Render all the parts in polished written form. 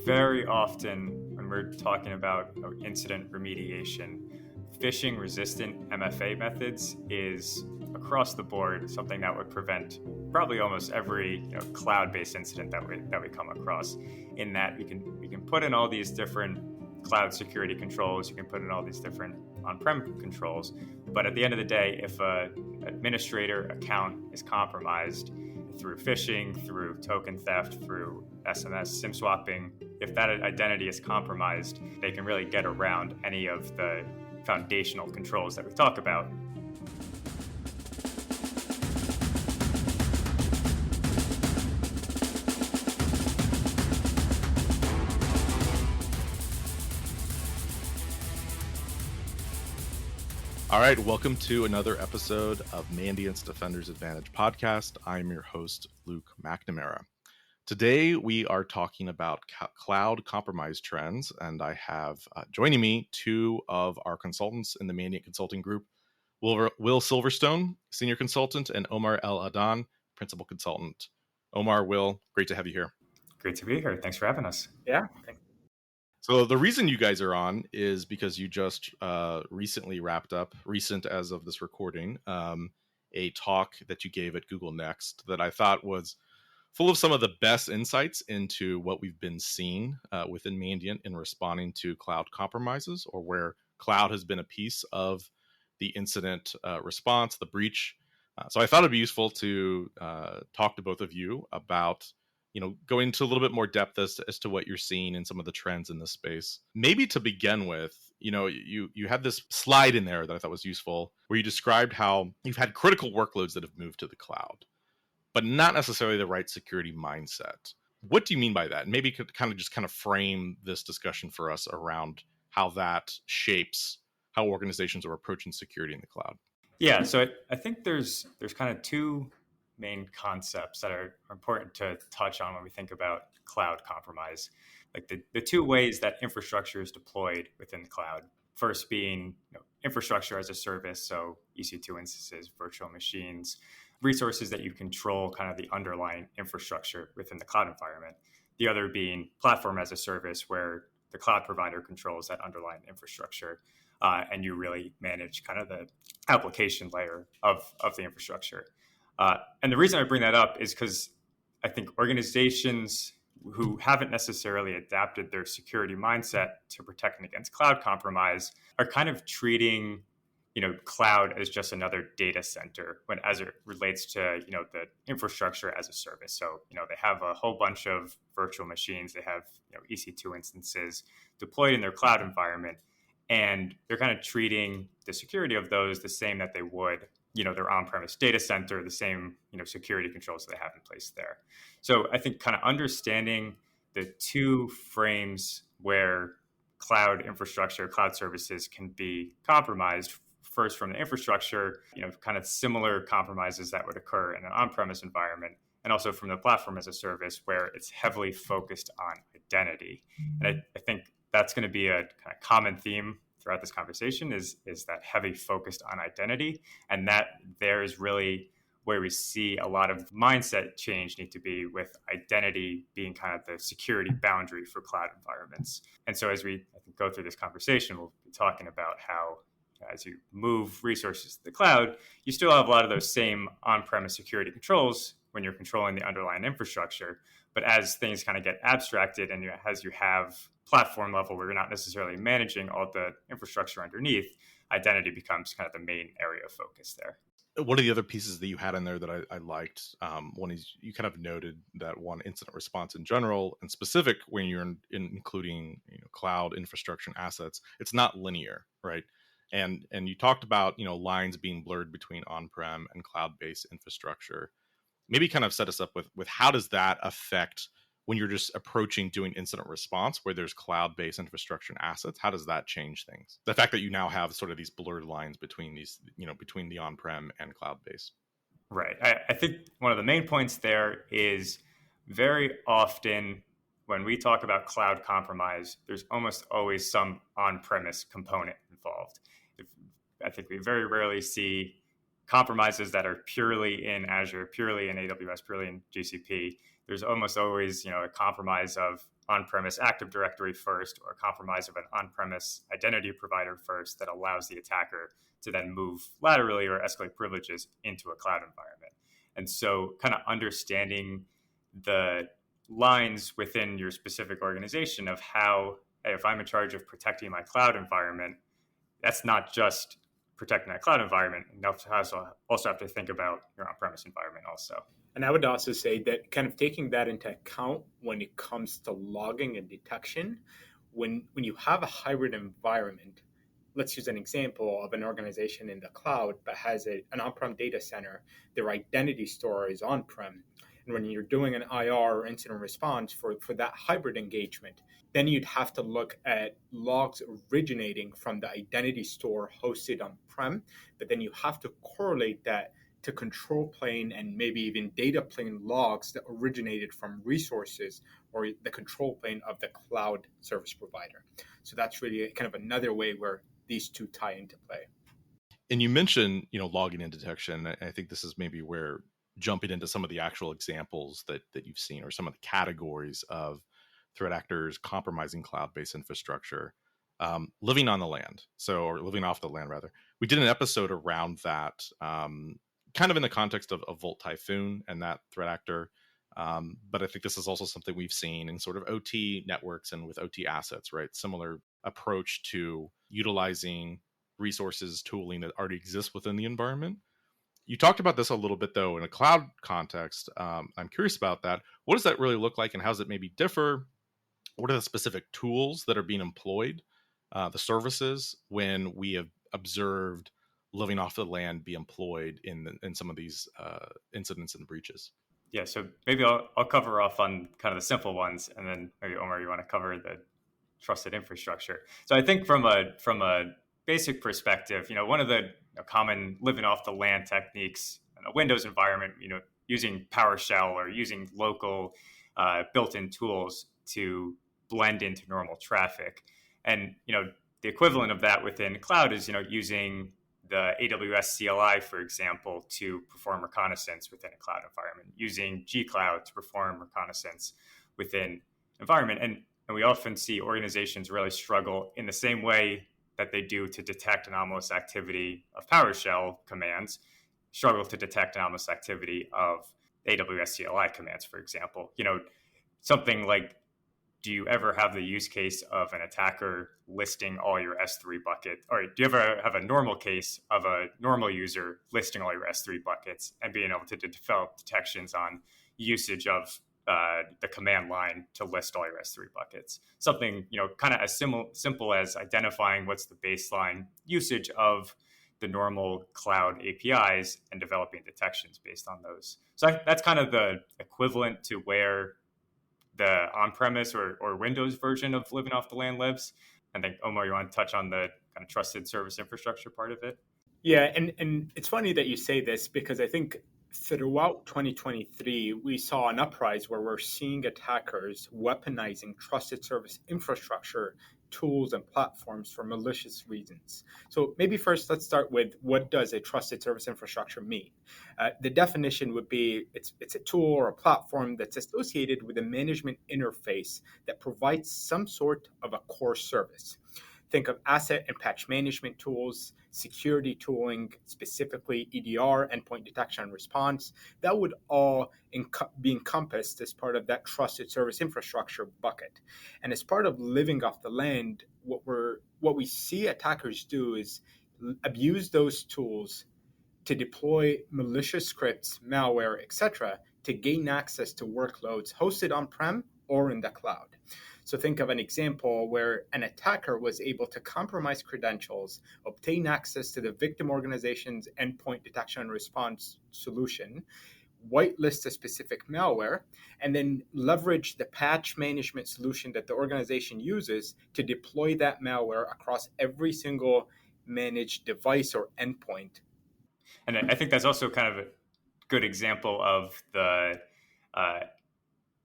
Very often when we're talking about incident remediation, phishing resistant MFA methods is across the board something that would prevent probably almost every cloud-based incident that we come across. In that we can put in all these different cloud security controls, you can put in all these different on-prem controls, but at the end of the day, if an administrator account is compromised through phishing, through token theft, through SMS, SIM swapping, if that identity is compromised, they can really get around any of the foundational controls that we talk about. All right, welcome to another episode of Mandiant's Defender's Advantage podcast. I'm your host, Luke McNamara. Today, we are talking about cloud compromise trends, and I have joining me two of our consultants in the Mandiant Consulting Group, Will Silverstone, Senior Consultant, and Omar ElAhdan, Principal Consultant. Omar, Will, great to have you here. Great to be here. Thanks for having us. Yeah. So the reason you guys are on is because you just recently wrapped up, recent as of this recording, a talk that you gave at Google Next that I thought was full of some of the best insights into what we've been seeing within Mandiant in responding to cloud compromises, or where cloud has been a piece of the incident response, the breach. So I thought it'd be useful to talk to both of you about go into a little bit more depth as to what you're seeing in some of the trends in this space. Maybe to begin with, you had this slide in there that I thought was useful, where you described how you've had critical workloads that have moved to the cloud, but not necessarily the right security mindset. What do you mean by that? And maybe you could kind of frame this discussion for us around how that shapes how organizations are approaching security in the cloud. Yeah, so I think there's kind of two main concepts that are important to touch on when we think about cloud compromise. Like the two ways that infrastructure is deployed within the cloud. First being infrastructure as a service, so EC2 instances, virtual machines, resources that you control kind of the underlying infrastructure within the cloud environment. The other being platform as a service, where the cloud provider controls that underlying infrastructure, and you really manage kind of the application layer of the infrastructure. And the reason I bring that up is because I think organizations who haven't necessarily adapted their security mindset to protecting against cloud compromise are kind of treating, cloud as just another data center when, as it relates to, the infrastructure as a service. So, they have a whole bunch of virtual machines, they have, EC2 instances deployed in their cloud environment, and they're kind of treating the security of those the same that they would their on-premise data center, the same, security controls that they have in place there. So I think kind of understanding the two frames where cloud infrastructure, cloud services can be compromised, first from the infrastructure, kind of similar compromises that would occur in an on-premise environment, and also from the platform as a service where it's heavily focused on identity. And I think that's going to be a kind of common theme throughout this conversation is that heavy focused on identity. And that there is really where we see a lot of mindset change need to be, with identity being kind of the security boundary for cloud environments. And so as we go through this conversation, we'll be talking about how as you move resources to the cloud, you still have a lot of those same on-premise security controls when you're controlling the underlying infrastructure. But as things kind of get abstracted, and as you have platform level where you're not necessarily managing all the infrastructure underneath, identity becomes kind of the main area of focus there. One of the other pieces that you had in there that I liked, one is you kind of noted that one, incident response in general, and specific when you're including cloud infrastructure and assets, it's not linear, right? And you talked about lines being blurred between on-prem and cloud-based infrastructure. Maybe kind of set us up with how does that affect when you're just approaching doing incident response where there's cloud-based infrastructure and assets? How does that change things? The fact that you now have sort of these blurred lines between these, between the on-prem and cloud-based. Right. I think one of the main points there is very often when we talk about cloud compromise, there's almost always some on-premise component involved. I think we very rarely see compromises that are purely in Azure, purely in AWS, purely in GCP. there's almost always, a compromise of on-premise Active Directory first, or a compromise of an on-premise identity provider first that allows the attacker to then move laterally or escalate privileges into a cloud environment. And so kind of understanding the lines within your specific organization of how, hey, if I'm in charge of protecting my cloud environment, that's not just protecting that cloud environment. You also have to think about your on-premise environment also. And I would also say that kind of taking that into account when it comes to logging and detection, when you have a hybrid environment, let's use an example of an organization in the cloud but has an on-prem data center, their identity store is on-prem. And when you're doing an IR or incident response for that hybrid engagement, then you'd have to look at logs originating from the identity store hosted on-prem, but then you have to correlate that to control plane and maybe even data plane logs that originated from resources or the control plane of the cloud service provider. So that's really kind of another way where these two tie into play. And you mentioned, logging and detection. I think this is maybe where jumping into some of the actual examples that you've seen, or some of the categories of threat actors compromising cloud-based infrastructure, living on the land, or living off the land rather. We did an episode around that, kind of in the context of Volt Typhoon and that threat actor. But I think this is also something we've seen in sort of OT networks and with OT assets, right? Similar approach to utilizing resources, tooling that already exists within the environment. You talked about this a little bit, though, in a cloud context. I'm curious about that. What does that really look like, and how does it maybe differ? What are the specific tools that are being employed, the services, when we have observed living off the land be employed in some of these incidents and breaches? Yeah, so maybe I'll cover off on kind of the simple ones, and then maybe Omar, you want to cover the trusted infrastructure. So I think from a basic perspective, one of the common living off the land techniques in a Windows environment, using PowerShell or using local built-in tools to blend into normal traffic. And the equivalent of that within cloud is using the AWS CLI, for example, to perform reconnaissance within a cloud environment, using gcloud to perform reconnaissance within environment. And we often see organizations really struggle in the same way that they do to detect anomalous activity of PowerShell commands, struggle to detect anomalous activity of AWS CLI commands, for example. Something like, do you ever have the use case of an attacker listing all your S3 buckets? Or do you ever have a normal case of a normal user listing all your S3 buckets and being able to develop detections on usage of the command line to list all your S3 buckets? Something, kind of as simple as identifying what's the baseline usage of the normal cloud APIs and developing detections based on those. So that's kind of the equivalent to where the on-premise or Windows version of living off the land lives. I think, Omar, you want to touch on the kind of trusted service infrastructure part of it? Yeah, and it's funny that you say this, because I think throughout 2023, we saw an uprise where we're seeing attackers weaponizing trusted service infrastructure tools and platforms for malicious reasons. So maybe first, let's start with, what does a trusted service infrastructure mean? The definition would be it's a tool or a platform that's associated with a management interface that provides some sort of a core service. Think of asset and patch management tools, security tooling, specifically EDR, endpoint detection and response. That would all be encompassed as part of that trusted service infrastructure bucket. And as part of living off the land, what we see attackers do is abuse those tools to deploy malicious scripts, malware, etc., to gain access to workloads hosted on-prem or in the cloud. So think of an example where an attacker was able to compromise credentials, obtain access to the victim organization's endpoint detection and response solution, whitelist a specific malware, and then leverage the patch management solution that the organization uses to deploy that malware across every single managed device or endpoint. And I think that's also kind of a good example of the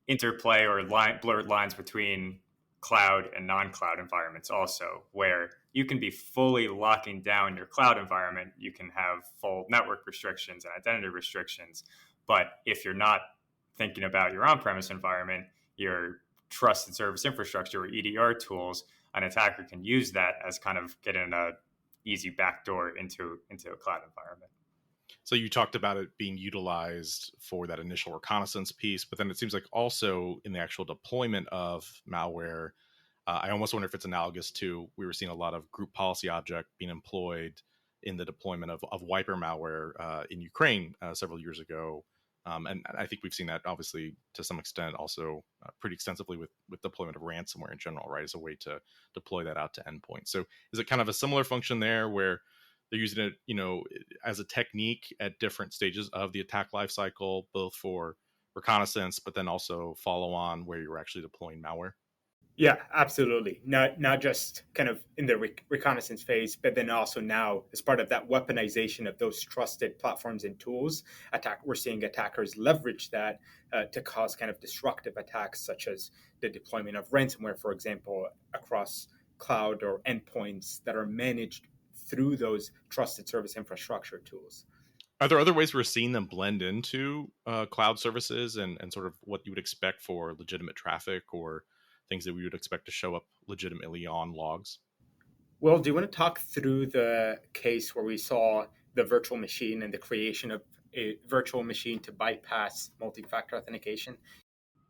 interplay or blurred lines between cloud and non-cloud environments also, where you can be fully locking down your cloud environment. You can have full network restrictions and identity restrictions. But if you're not thinking about your on-premise environment, your trusted service infrastructure or EDR tools, an attacker can use that as kind of getting a easy backdoor into a cloud environment. So you talked about it being utilized for that initial reconnaissance piece, but then it seems like also in the actual deployment of malware, I almost wonder if it's analogous to, we were seeing a lot of group policy object being employed in the deployment of wiper malware in Ukraine several years ago. And I think we've seen that obviously to some extent also pretty extensively with deployment of ransomware in general, right? As a way to deploy that out to endpoints. So is it kind of a similar function there where they're using it, as a technique at different stages of the attack lifecycle, both for reconnaissance, but then also follow on where you're actually deploying malware? Yeah, absolutely. Not just kind of in the reconnaissance phase, but then also now as part of that weaponization of those trusted platforms and tools. We're seeing attackers leverage that to cause kind of destructive attacks, such as the deployment of ransomware, for example, across cloud or endpoints that are managed through those trusted service infrastructure tools. Are there other ways we're seeing them blend into cloud services and sort of what you would expect for legitimate traffic or things that we would expect to show up legitimately on logs? Well, do you want to talk through the case where we saw the virtual machine and the creation of a virtual machine to bypass multi-factor authentication?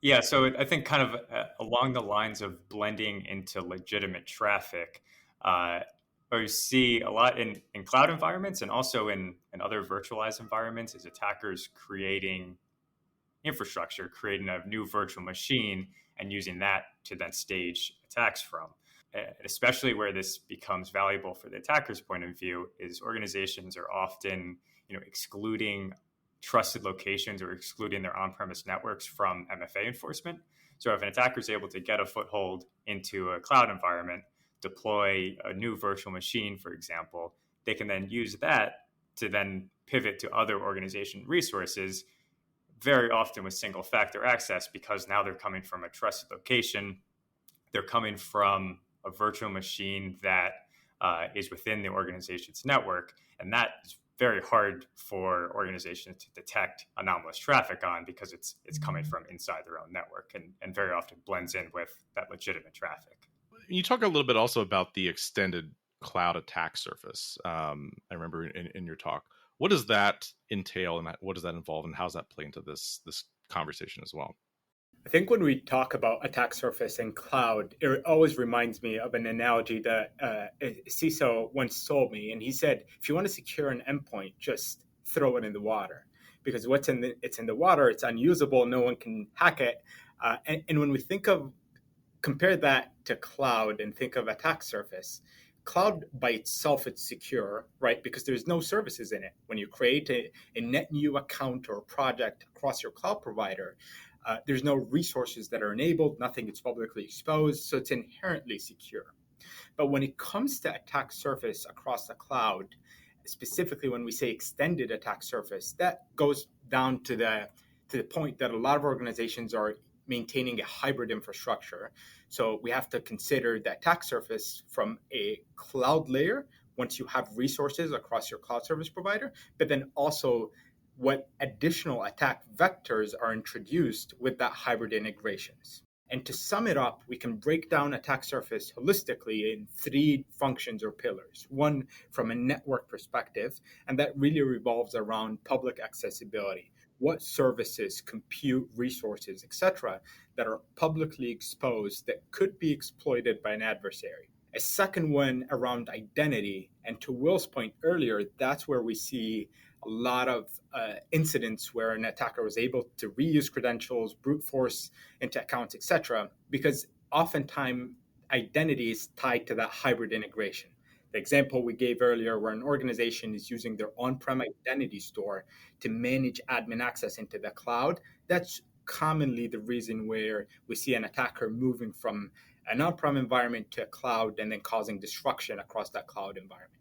Yeah, so I think kind of along the lines of blending into legitimate traffic, or you see a lot in cloud environments and also in other virtualized environments is attackers creating infrastructure, creating a new virtual machine and using that to then stage attacks from. Especially where this becomes valuable for the attacker's point of view is organizations are often, excluding trusted locations or excluding their on-premise networks from MFA enforcement. So if an attacker is able to get a foothold into a cloud environment, deploy a new virtual machine, for example, they can then use that to then pivot to other organization resources, very often with single factor access, because now they're coming from a trusted location. They're coming from a virtual machine that is within the organization's network. And that is very hard for organizations to detect anomalous traffic on because it's coming from inside their own network and very often blends in with that legitimate traffic. You talk a little bit also about the extended cloud attack surface. I remember in your talk. What does that entail and what does that involve and how does that play into this conversation as well? I think when we talk about attack surface and cloud, it always reminds me of an analogy that CISO once told me. And he said, if you want to secure an endpoint, just throw it in the water. Because it's in the water, it's unusable, no one can hack it. And when we compare that to cloud and think of attack surface, cloud by itself, it's secure, right? Because there's no services in it. When you create a net new account or project across your cloud provider, there's no resources that are enabled, nothing is publicly exposed, so it's inherently secure. But when it comes to attack surface across the cloud, specifically when we say extended attack surface, that goes down to the point that a lot of organizations are maintaining a hybrid infrastructure. So we have to consider the attack surface from a cloud layer once you have resources across your cloud service provider, but then also what additional attack vectors are introduced with that hybrid integrations. And to sum it up, we can break down attack surface holistically in three functions or pillars. One, from a network perspective, and that really revolves around public accessibility. What services, compute, resources, etc., that are publicly exposed that could be exploited by an adversary. A second one around identity, and to Will's point earlier, that's where we see a lot of incidents where an attacker was able to reuse credentials, brute force into accounts, etc., because oftentimes identity is tied to that hybrid integration. The example we gave earlier, where an organization is using their on-prem identity store to manage admin access into the cloud, that's commonly the reason where we see an attacker moving from an on-prem environment to a cloud and then causing destruction across that cloud environment.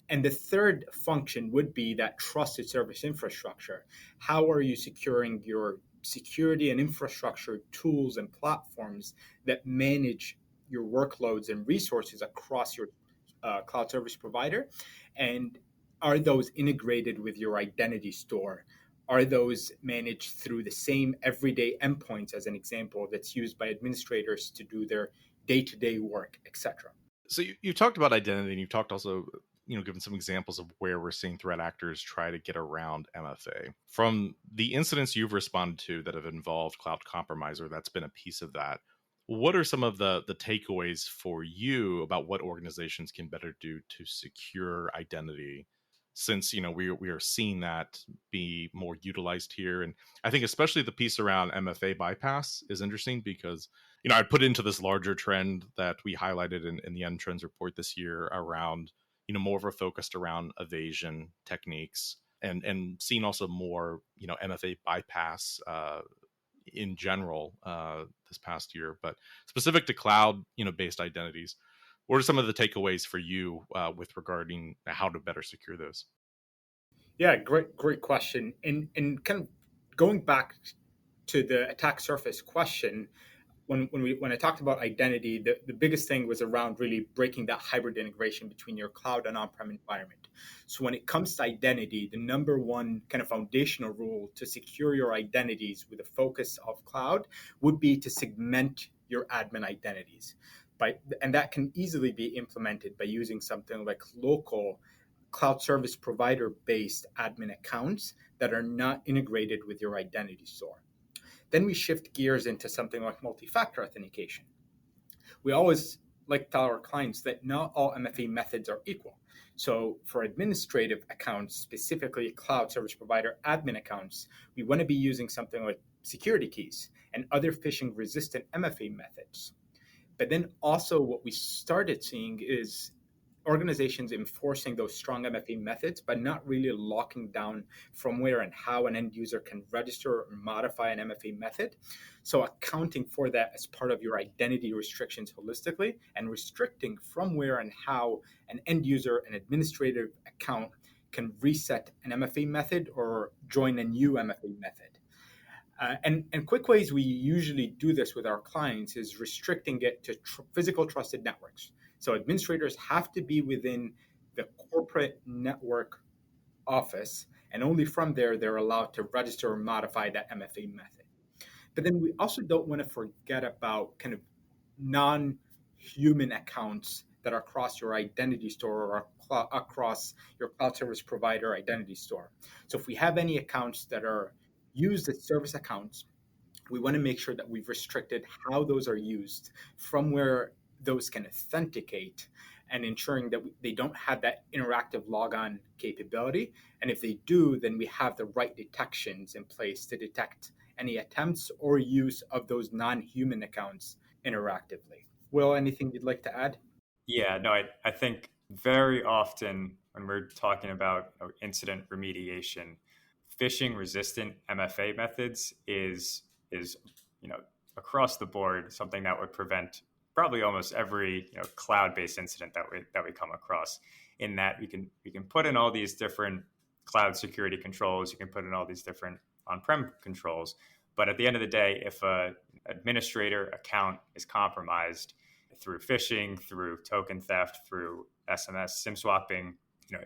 And the third function would be that trusted service infrastructure. How are you securing your security and infrastructure tools and platforms that manage your workloads and resources across your cloud service provider? And are those integrated with your identity store? are those managed through the same everyday endpoints, as an example, that's used by administrators to do their day-to-day work, etc. So you talked about identity, and you've talked also, given some examples of where we're seeing threat actors try to get around MFA. From the incidents you've responded to that have involved cloud compromise, or that's been a piece of that, what are some of the takeaways for you about what organizations can better do to secure identity? Since we are seeing that be more utilized here, and I think especially the piece around MFA bypass is interesting because I put into this larger trend that we highlighted in the End Trends report this year around more of a focused around evasion techniques, and seeing also more MFA bypass in general this past year, but specific to cloud based identities. What are some of the takeaways for you with regarding how to better secure those? Yeah, great question. And kind of going back to the attack surface question, when I talked about identity, the biggest thing was around really breaking that hybrid integration between your cloud and on-prem environment. So when it comes to identity, the number one kind of foundational rule to secure your identities with a focus of cloud would be to segment your admin identities. And that can easily be implemented by using something like local cloud service provider based admin accounts that are not integrated with your identity store. Then we shift gears into something like multi-factor authentication. We always like to tell our clients that not all MFA methods are equal. So for administrative accounts, specifically cloud service provider admin accounts, we want to be using something like security keys and other phishing resistant MFA methods. But then also what we started seeing is organizations enforcing those strong MFA methods, but not really locking down from where and how an end user can register or modify an MFA method. So accounting for that as part of your identity restrictions holistically, and restricting from where and how an end user, an administrative account can reset an MFA method or join a new MFA method. And quick ways we usually do this with our clients is restricting it to physical trusted networks. So administrators have to be within the corporate network office, and only from there they're allowed to register or modify that MFA method. But then we also don't want to forget about kind of non-human accounts that are across your identity store or across your cloud service provider identity store. So if we have any accounts that are used as service accounts, we want to make sure that we've restricted how those are used, from where those can authenticate, and ensuring that they don't have that interactive logon capability. And if they do, then we have the right detections in place to detect any attempts or use of those non-human accounts interactively. Will, anything you'd like to add? Yeah, no, I think very often when we're talking about incident remediation, phishing resistant MFA methods is across the board something that would prevent probably almost every cloud-based incident that we come across. In that we can put in all these different cloud security controls, you can put in all these different on-prem controls, but at the end of the day, if a administrator account is compromised through phishing, through token theft, through SMS SIM swapping,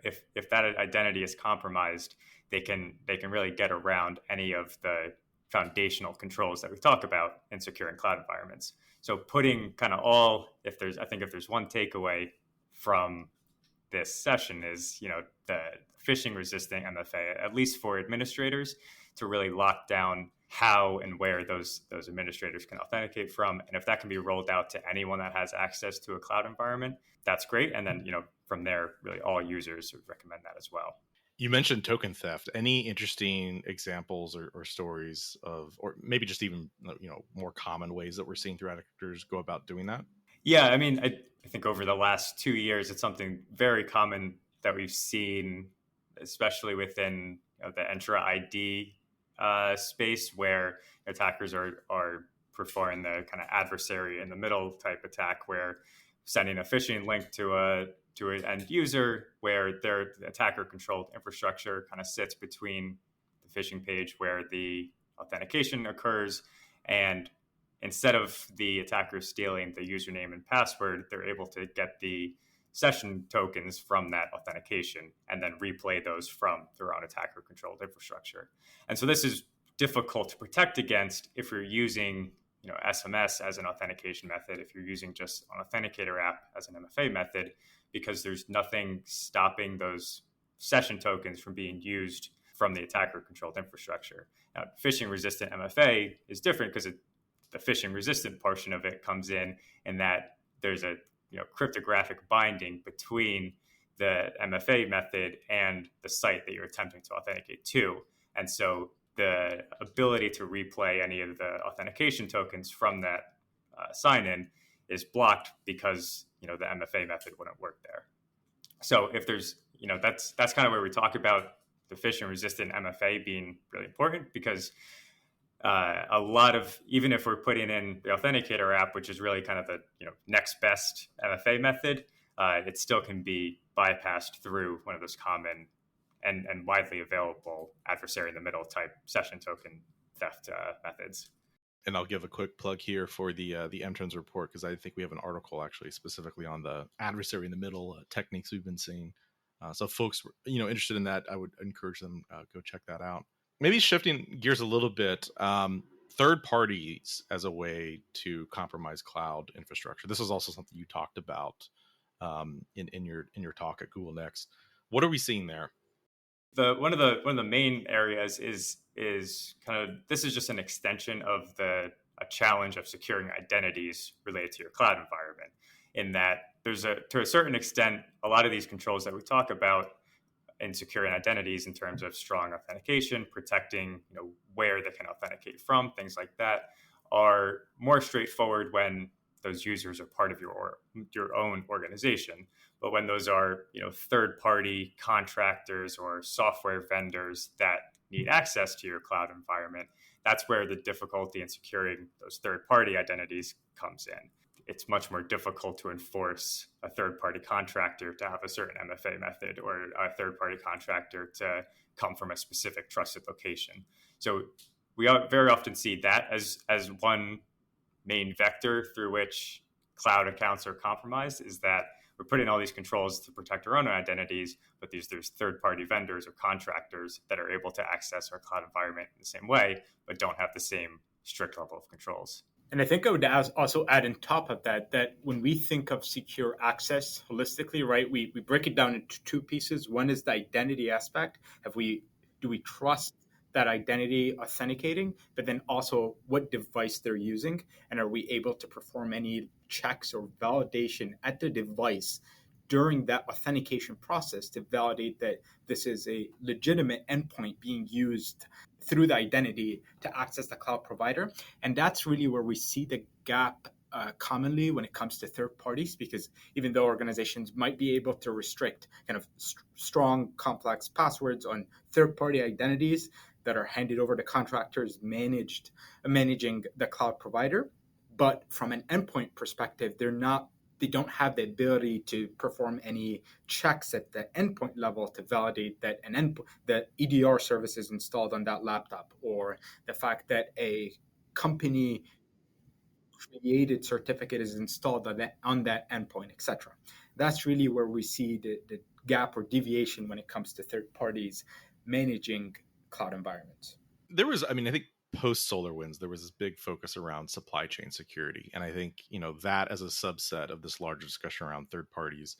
if that identity is compromised, they can really get around any of the foundational controls that we talk about in securing cloud environments. So putting kind of if there's one takeaway from this session is, the phishing resistant MFA, at least for administrators, to really lock down how and where those administrators can authenticate from. And if that can be rolled out to anyone that has access to a cloud environment, that's great. And then, from there, really all users would recommend that as well. You mentioned token theft. Any interesting examples or stories of, or maybe just even more common ways that we're seeing threat actors go about doing that? Yeah, I mean, I think over the last 2 years, it's something very common that we've seen, especially within the Entra ID space, where attackers are performing the kind of adversary in the middle type attack, where sending a phishing link to an end user, where their attacker controlled infrastructure kind of sits between the phishing page where the authentication occurs, and instead of the attacker stealing the username and password, they're able to get the session tokens from that authentication and then replay those from their own attacker controlled infrastructure. And so this is difficult to protect against if you're using SMS as an authentication method, if you're using just an authenticator app as an MFA method, because there's nothing stopping those session tokens from being used from the attacker controlled infrastructure. Now, phishing resistant MFA is different because the phishing resistant portion of it comes in that there's a cryptographic binding between the MFA method and the site that you're attempting to authenticate to. And so the ability to replay any of the authentication tokens from that sign-in is blocked because the MFA method wouldn't work there. So if there's that's kind of where we talk about the phishing resistant MFA being really important, because a lot of, even if we're putting in the authenticator app, which is really kind of the next best MFA method, it still can be bypassed through one of those common and widely available adversary in the middle type session token theft methods. And I'll give a quick plug here for the MTrends report, because I think we have an article actually specifically on the adversary in the middle techniques we've been seeing. So if folks interested in that, I would encourage them go check that out. Maybe shifting gears a little bit, third parties as a way to compromise cloud infrastructure. This is also something you talked about in your talk at Google Next. What are we seeing there? One of the main areas is kind of, this is just an extension of a challenge of securing identities related to your cloud environment, in that there's to a certain extent, a lot of these controls that we talk about in securing identities in terms of strong authentication, protecting where they can authenticate from, things like that, are more straightforward when those users are part of your own organization. But when those are third-party contractors or software vendors that need access to your cloud environment, that's where the difficulty in securing those third-party identities comes in. It's much more difficult to enforce a third-party contractor to have a certain MFA method, or a third-party contractor to come from a specific trusted location. So we very often see that as one main vector through which cloud accounts are compromised, is that we're putting all these controls to protect our own identities, but there's third-party vendors or contractors that are able to access our cloud environment in the same way, but don't have the same strict level of controls. And I think I would also add on top of that when we think of secure access holistically, right, we break it down into two pieces. One is the identity aspect. Do we trust that identity authenticating, but then also what device they're using, and are we able to perform any checks or validation at the device during that authentication process to validate that this is a legitimate endpoint being used through the identity to access the cloud provider. And that's really where we see the gap commonly when it comes to third parties, because even though organizations might be able to restrict kind of strong, complex passwords on third-party identities that are handed over to contractors managing the cloud provider, but from an endpoint perspective, they don't have the ability to perform any checks at the endpoint level to validate that that EDR service is installed on that laptop, or the fact that a company created certificate is installed on that endpoint, etc. That's really where we see the gap or deviation when it comes to third parties managing cloud environments. There was, I think post SolarWinds, there was this big focus around supply chain security. And I think, that as a subset of this larger discussion around third parties,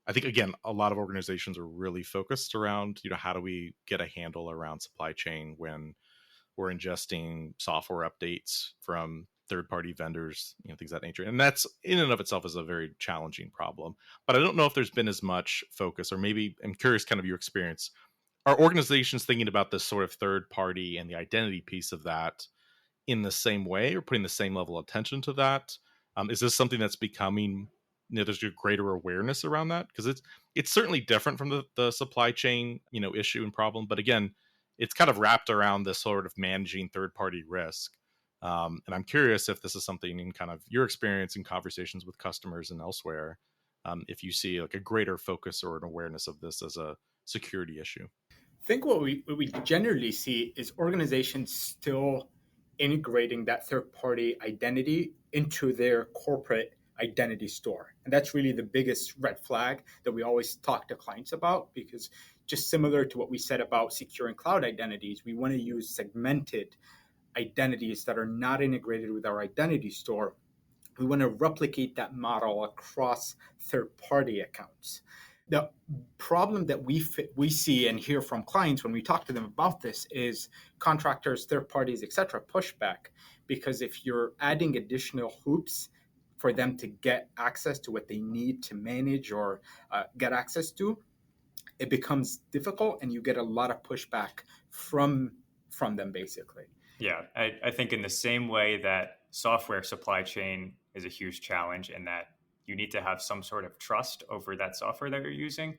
I think, again, a lot of organizations are really focused around, how do we get a handle around supply chain when we're ingesting software updates from third-party vendors, things of that nature. And that's in and of itself is a very challenging problem. But I don't know if there's been as much focus, or maybe I'm curious kind of your experience. Are organizations thinking about this sort of third party and the identity piece of that in the same way, or putting the same level of attention to that? Is this something that's becoming, there's a greater awareness around that? Because it's certainly different from the supply chain, issue and problem. But again, it's kind of wrapped around this sort of managing third party risk. And I'm curious if this is something in kind of your experience in conversations with customers and elsewhere, if you see like a greater focus or an awareness of this as a security issue. I think what we generally see is organizations still integrating that third-party identity into their corporate identity store. And that's really the biggest red flag that we always talk to clients about, because just similar to what we said about securing cloud identities, we want to use segmented identities that are not integrated with our identity store. We want to replicate that model across third-party accounts. The problem that we see and hear from clients when we talk to them about this is contractors, third parties, etc., pushback, because if you're adding additional hoops for them to get access to what they need to manage or get access to, it becomes difficult, and you get a lot of pushback from them, basically. Yeah, I think in the same way that software supply chain is a huge challenge in that you need to have some sort of trust over that software that you're using,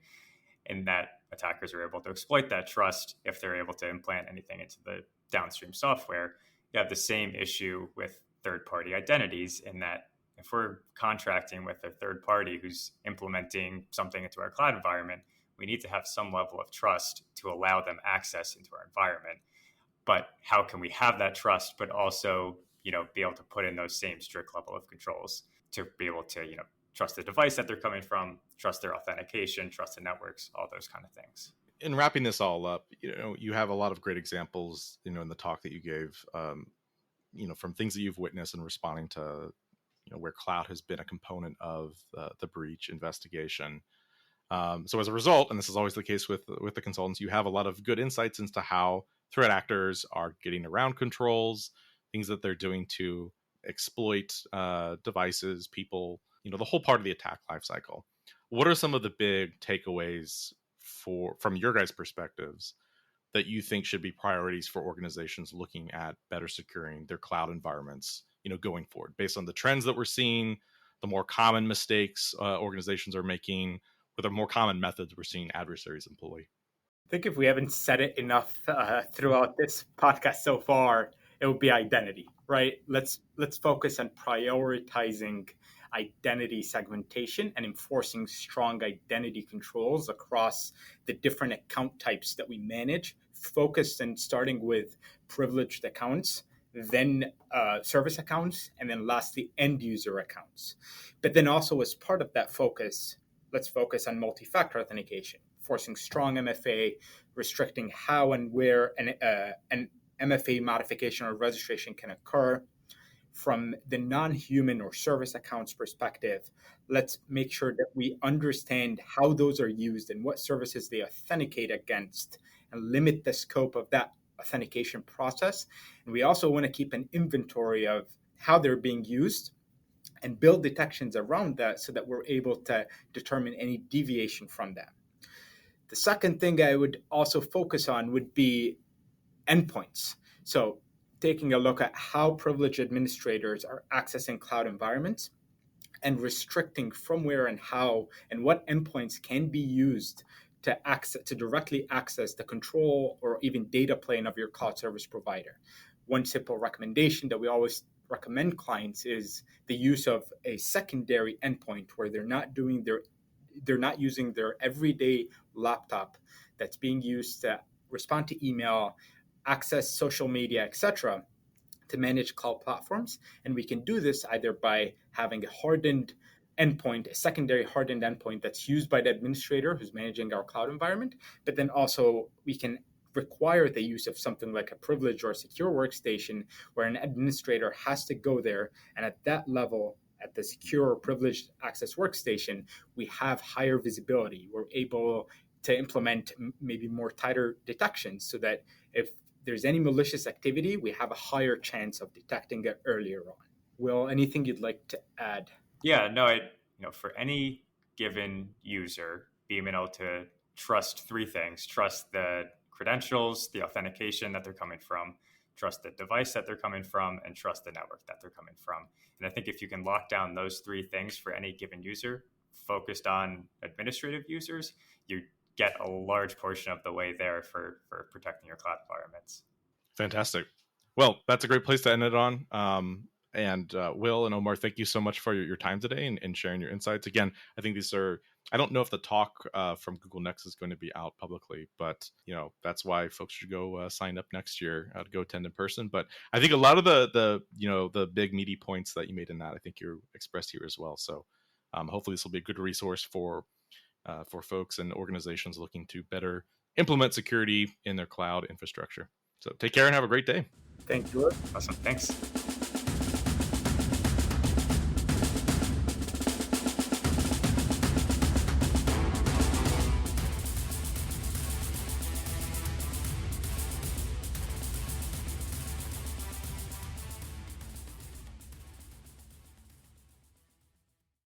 and that attackers are able to exploit that trust if they're able to implant anything into the downstream software. You have the same issue with third-party identities in that if we're contracting with a third party who's implementing something into our cloud environment, we need to have some level of trust to allow them access into our environment. But how can we have that trust, but also, be able to put in those same strict level of controls to be able to, trust the device that they're coming from, trust their authentication, trust the networks, all those kind of things. In wrapping this all up, you have a lot of great examples, in the talk that you gave, from things that you've witnessed and responding to, where cloud has been a component of the breach investigation. So as a result, and this is always the case with the consultants, you have a lot of good insights into how threat actors are getting around controls, things that they're doing to exploit devices, people, the whole part of the attack lifecycle. What are some of the big takeaways from your guys' perspectives that you think should be priorities for organizations looking at better securing their cloud environments, going forward, based on the trends that we're seeing, the more common mistakes organizations are making, or the more common methods we're seeing adversaries employ? I think if we haven't said it enough throughout this podcast so far, it would be identity, right? Let's focus on prioritizing identity segmentation and enforcing strong identity controls across the different account types that we manage, focused on starting with privileged accounts, then service accounts, and then lastly, end user accounts. But then also as part of that focus, let's focus on multi-factor authentication, forcing strong MFA, restricting how and where an MFA modification or registration can occur. From the non-human or service accounts perspective, let's make sure that we understand how those are used and what services they authenticate against, and limit the scope of that authentication process. And we also want to keep an inventory of how they're being used and build detections around that so that we're able to determine any deviation from that. The second thing I would also focus on would be endpoints. So taking a look at how privileged administrators are accessing cloud environments and restricting from where and how and what endpoints can be used to directly access the control or even data plane of your cloud service provider. One simple recommendation that we always recommend clients is the use of a secondary endpoint where they're not using their everyday laptop that's being used to respond to email, access social media, etc., to manage cloud platforms. And we can do this either by having a hardened endpoint, a secondary hardened endpoint that's used by the administrator who's managing our cloud environment, but then also we can require the use of something like a privilege or a secure workstation where an administrator has to go there, and at that level, at the secure or privileged access workstation, we have higher visibility. We're able to implement maybe more tighter detections so that if there's any malicious activity, we have a higher chance of detecting it earlier on. Will, anything you'd like to add? Yeah, no, for any given user, being able to trust three things: trust the credentials, the authentication that they're coming from, trust the device that they're coming from, and trust the network that they're coming from. And I think if you can lock down those three things for any given user, focused on administrative users, you get a large portion of the way there for protecting your cloud environments. Fantastic. Well, that's a great place to end it on. And Will and Omar, thank you so much for your time today and sharing your insights. Again, I think these are I don't know if the talk from Google Next is going to be out publicly, but that's why folks should go sign up next year to go attend in person. But I think a lot of the big meaty points that you made in that, I think you expressed here as well. So hopefully this will be a good resource for folks and organizations looking to better implement security in their cloud infrastructure. So take care and have a great day. Thank you. Awesome. Thanks.